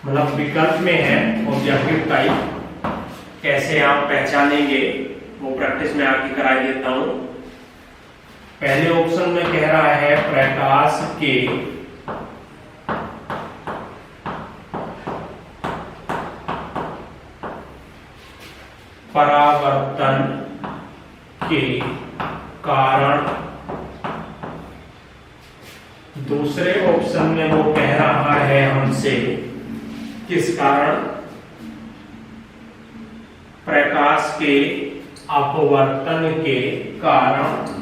मतलब विकल्प में है ऑब्जेक्टिव टाइप, कैसे आप पहचानेंगे वो प्रैक्टिस में आपकी कराई देता हूं। पहले ऑप्शन में कह रहा है प्रकाश के परावर्तन के कारण, दूसरे ऑप्शन में वो कह रहा है हमसे किस कारण, प्रकाश के अपवर्तन के कारण।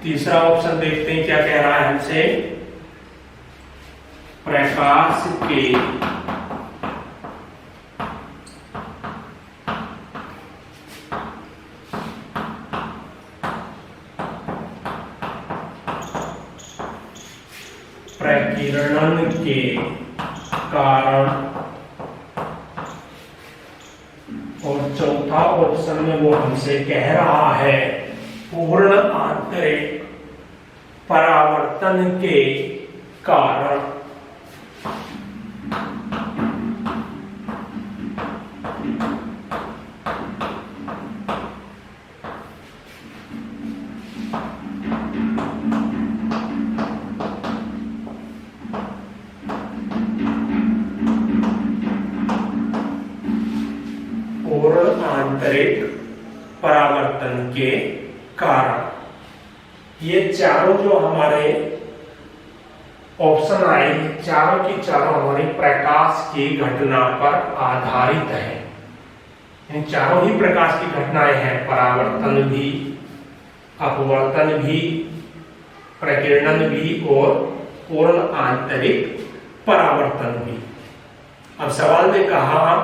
तीसरा ऑप्शन देखते हैं क्या कह रहा है हमसे, प्रकाश के प्रकीर्णन के कारण। और चौथा ऑप्शन में वो हमसे कह रहा है पूर्ण आंतरिक परावर्तन के कारण। पूर्ण आंतरिक परावर्तन के कारण। ये चारों जो हमारे ऑप्शन आए, चारों की चारों हमारी प्रकाश की घटना पर आधारित है। इन चारों ही प्रकाश की घटनाएं हैं, परावर्तन भी, अपवर्तन भी, प्रकीर्णन भी और पूर्ण आंतरिक परावर्तन भी। अब सवाल में कहा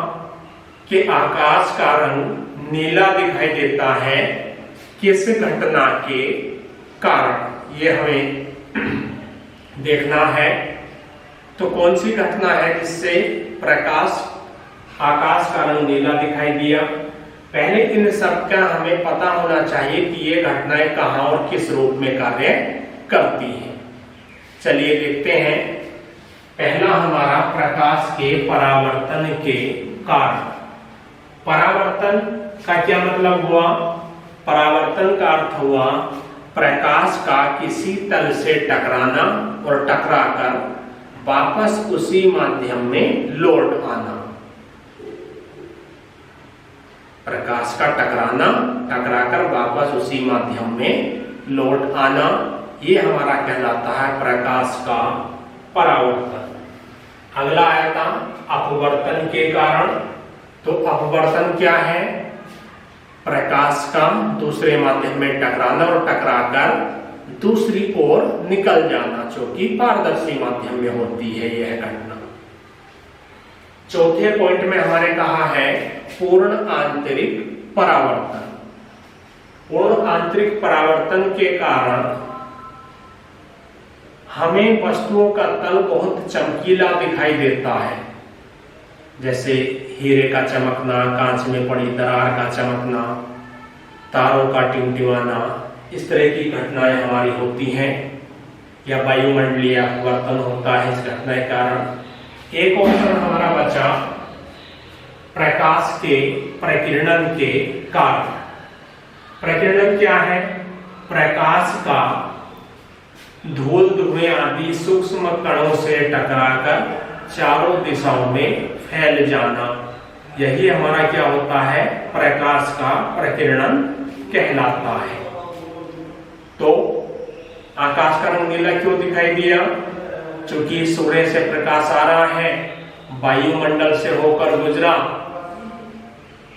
कि आकाश का रंग नीला दिखाई देता है किस घटना के कारण, ये हमें देखना है। तो कौन सी घटना है जिससे आकाश का रंग नीला दिखाई दिया। पहले इन सब का हमें पता होना चाहिए कि ये घटनाएं कहां और किस रूप में कार्य करती हैं। चलिए देखते हैं। पहला हमारा प्रकाश के परावर्तन के कारण। परावर्तन का क्या मतलब हुआ? परावर्तन का अर्थ हुआ प्रकाश का किसी तल से टकराना और टकराकर वापस उसी माध्यम में लौट आना। प्रकाश का टकराकर वापस उसी माध्यम में लौट आना, ये हमारा कहलाता है प्रकाश का परावर्तन। अगला आया था अपवर्तन के कारण। तो अपवर्तन क्या है? प्रकाश का दूसरे माध्यम में टकराना और टकराकर दूसरी ओर निकल जाना, जो कि पारदर्शी माध्यम में होती है यह घटना। चौथे पॉइंट में हमारे कहा है पूर्ण आंतरिक परावर्तन। पूर्ण आंतरिक परावर्तन के कारण हमें वस्तुओं का तल बहुत चमकीला दिखाई देता है, जैसे हीरे का चमकना, कांच में पड़ी दरार का चमकना, तारों का टिमटिमाना, इस तरह की घटनाएं हमारी होती हैं। या वायुमंडलीय अपवर्तन होता है इस घटना के कारण। एक ऑप्शन हमारा बचा प्रकाश के प्रकीर्णन के कारण। प्रकीर्णन क्या है? प्रकाश का धूल धुएं आदि सूक्ष्म कणों से टकराकर चारों दिशाओं में फैल जाना, यही हमारा क्या होता है? प्रकाश का प्रकीर्णन कहलाता है। तो आकाश का रंग नीला क्यों दिखाई दिया? क्योंकि सूर्य से प्रकाश आ रहा है, वायुमंडल से होकर गुजरा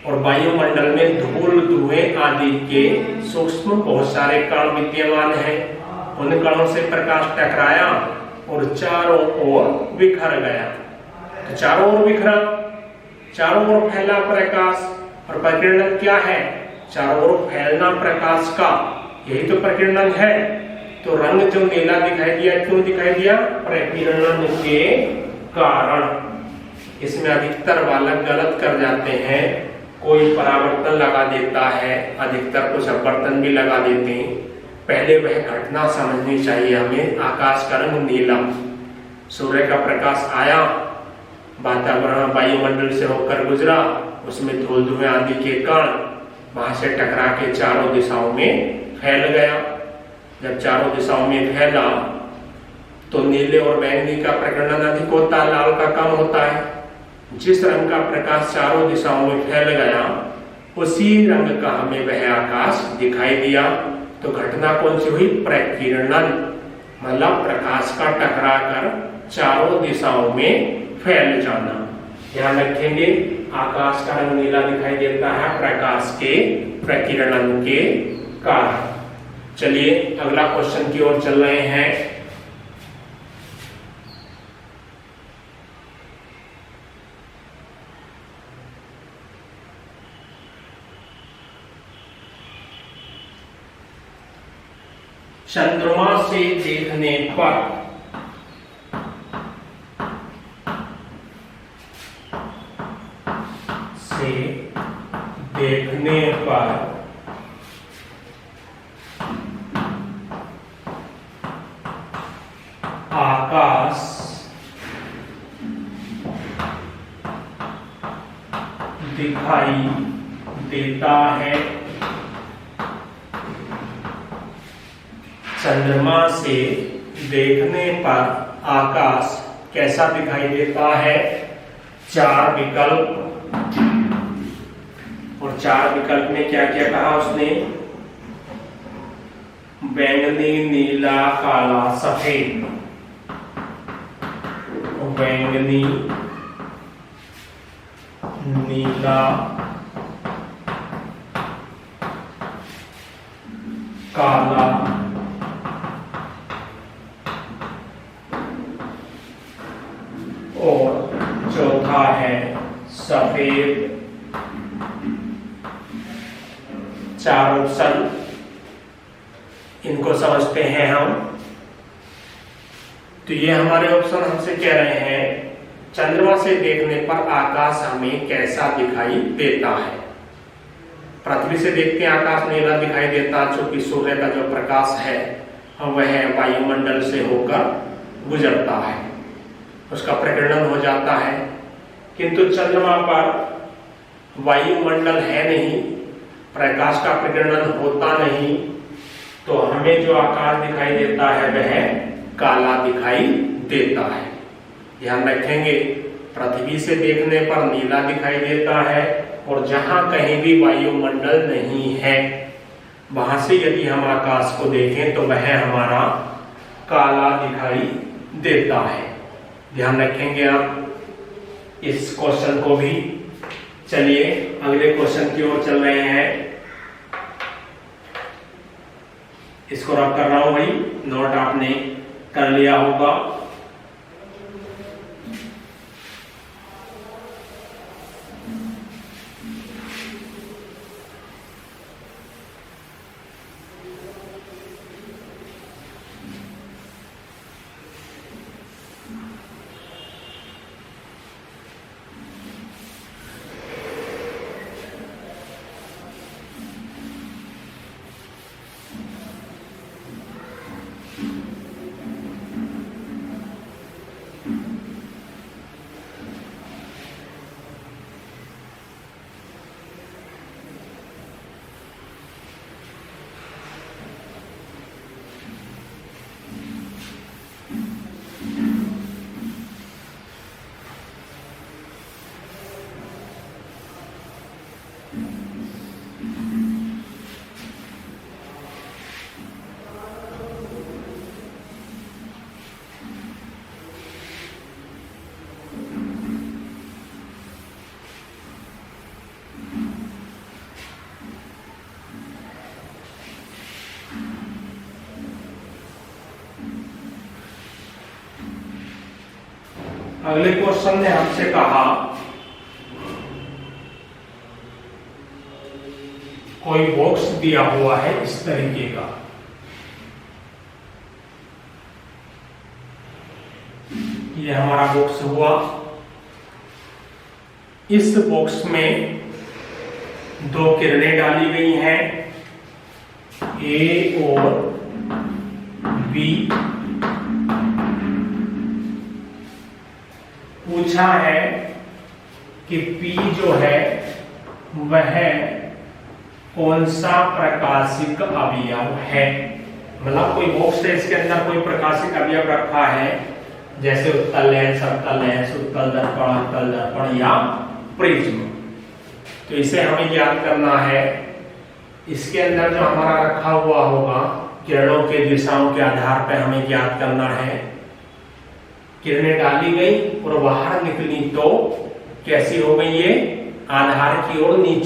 और वायुमंडल में धूल धुएं आदि के सूक्ष्म बहुत सारे कण विद्यमान हैं। उन कणों से प्रकाश टकराया और चारों ओर बिखर गया। तो चारों ओर बिखरा, चारों ओर फैला प्रकाश। और प्रकीर्णन क्या है? चारों ओर फैलना प्रकाश का, यही तो प्रकीर्णन है। तो रंग जो नीला दिखाई दिया, क्यों दिखाई दिया? प्रकीर्णन के कारण। इसमें अधिकतर बालक गलत कर जाते हैं, कोई परावर्तन लगा देता है, अधिकतर कुछ अपवर्तन भी लगा देते हैं। पहले वह घटना समझनी चाहिए हमें। आकाश का रंग नीला, सूर्य का प्रकाश आया, वातावरण वायुमंडल से होकर गुजरा, उसमें धूल धुएं आदि के कारण वहां से टकरा के चारों दिशाओं में फैल गया। जब चारों दिशाओं में फैला तो नीले और बैंगनी का प्रकीर्णन अधिक होता है, लाल का कम होता है। जिस रंग का प्रकाश चारों दिशाओं में फैल गया उसी रंग का हमें वह आकाश दिखाई दिया। तो घटना कौन सी हुई? प्रकीर्णन, मतलब प्रकाश का टकरा कर चारों दिशाओं में फैल जाना। ध्यान रखेंगे, आकाश का रंग नीला दिखाई देता है प्रकाश के प्रकीर्णन के कारण। चलिए अगला क्वेश्चन की ओर चल रहे हैं। चंद्रमा से देखने पर आकाश दिखाई देता है। चंद्रमा से देखने पर आकाश कैसा दिखाई देता है? चार विकल्प, और चार विकल्प में क्या क्या कहा उसने? बैंगनी, नीला, काला, सफेद। बैंगनी, नीला, काला, और चौथा है सफेद। चार ऑप्शन, इनको समझते हैं हम। तो ये हमारे ऑप्शन हमसे कह रहे हैं चंद्रमा से देखने पर आकाश हमें कैसा दिखाई देता है। पृथ्वी से देखते हैं आकाश नीला दिखाई देता, चूंकि सूर्य का जो प्रकाश है वह वायुमंडल से होकर गुजरता है, उसका प्रकीर्णन हो जाता है। किंतु चंद्रमा पर वायुमंडल है नहीं, प्रकाश का प्रकीर्णन होता नहीं, तो हमें जो आकाश दिखाई देता है वह काला दिखाई देता है। ध्यान रखेंगे, पृथ्वी से देखने पर नीला दिखाई देता है, और जहां कहीं भी वायुमंडल नहीं है वहां से यदि हम आकाश को देखें तो वह हमारा काला दिखाई देता है। ध्यान रखेंगे आप इस क्वेश्चन को भी। चलिए अगले क्वेश्चन की ओर चल रहे हैं। इसको रब कर रहा हूं भाई, नोट आपने कर लिया होगा। अगले क्वेश्चन ने हमसे कहा कोई बॉक्स दिया हुआ है इस तरीके का, ये हमारा बॉक्स हुआ। इस बॉक्स में दो किरणें डाली गई हैं, ए और बी। पूछा है कि पी जो है वह कौन सा प्रकाशिक अवयव है। मतलब कोई बॉक्स है, इसके अंदर कोई प्रकाशिक अवयव रखा है, जैसे उत्तल लेंस, अवतल लेंस, उत्तल दर्पण, अवतल दर्पण या प्रिज्म। तो इसे हमें याद करना है। इसके अंदर जो हमारा रखा हुआ होगा, किरणों के दिशाओं के आधार पर हमें याद करना है। किरणें डाली गई और बाहर निकली तो कैसी हो गई, ये आधार की ओर नीचे